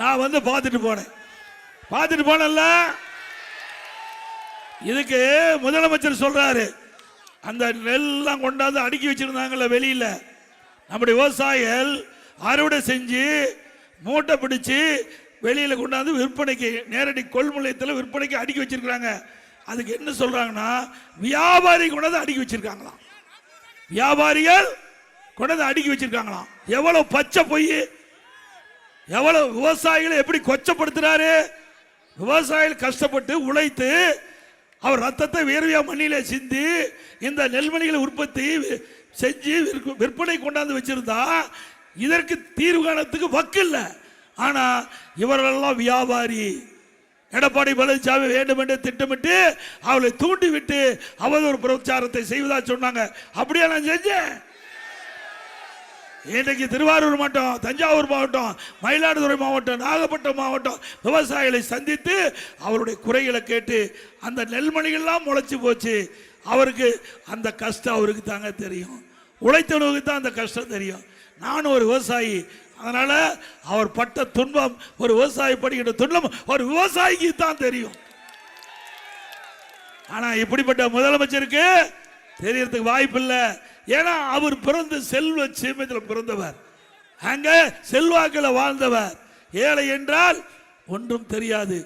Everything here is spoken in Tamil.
நான் வந்து பார்த்துட்டு போனேன்ல. இதுக்கு முதலமைச்சர் சொல்றாரு, அந்த நெல்லாம் கொண்டாந்து அடுக்கி வச்சிருந்தாங்கல்ல வெளியில, நம்முடைய விவசாயிகள் அறுவடை செஞ்சு மூட்டை பிடிச்சு வெளியில கொண்டாந்து விற்பனைக்கு நேரடி கொள்முதலத்தில் விற்பனைக்கு அடுக்கி வச்சிருக்காங்க. அதுக்கு என்ன சொல்றாங்கன்னா, வியாபாரி கொண்டாந்து அடுக்கி வச்சிருக்காங்களாம். வியாபாரிகள் கொண்டாந்து அடுக்கி வச்சிருக்காங்களாம். எவ்வளவு பச்சை பொய், எவ்வளவு விவசாயிகளை எப்படி கொச்சப்படுத்துறாரு. விவசாயிகள் கஷ்டப்பட்டு உழைத்து அவர் ரத்தத்தை வேர்வையா மண்ணிலே சிந்தி இந்த நெல்மணிகளை உற்பத்தி செஞ்சு விற்பனை கொண்டாந்து வச்சிருந்தா இதற்கு தீர்வு காணத்துக்கு வக்கு இல்லை. ஆனா இவரெல்லாம் வியாபாரி. எடப்பாடி பழனிசாமி வேண்டும் என்று திட்டமிட்டு அவளை தூண்டி விட்டு அவதூறு பிரச்சாரத்தை செய்வதா சொன்னாங்க. அப்படியே நான் செஞ்சேன். இன்றைக்கு திருவாரூர் மாவட்டம், தஞ்சாவூர் மாவட்டம், மயிலாடுதுறை மாவட்டம், நாகப்பட்டினம் மாவட்டம் விவசாயிகளை சந்தித்து அவருடைய குறைகளை கேட்டு அந்த நெல்மணிகள்லாம் முளைச்சு போச்சு. அவருக்கு அந்த கஷ்டம் அவருக்கு தாங்க தெரியும். உழைத்தவனுக்கு தான் அந்த கஷ்டம் தெரியும். நானும் ஒரு விவசாயி, அதனால அவர் பட்ட துன்பம், ஒரு விவசாயி படுகின்ற துன்பம் ஒரு விவசாயிக்கு தான் தெரியும். ஆனா இப்படிப்பட்ட முதலமைச்சருக்கு தெரியறதுக்கு வாய்ப்பு இல்லை. ஏன்னா அவர் பிறந்த செல்வ சீமையில் பிறந்தவர், அங்க செல்வாக்கில் வாழ்ந்தவர். ஏழை என்றால் ஒன்றும் தெரியாது.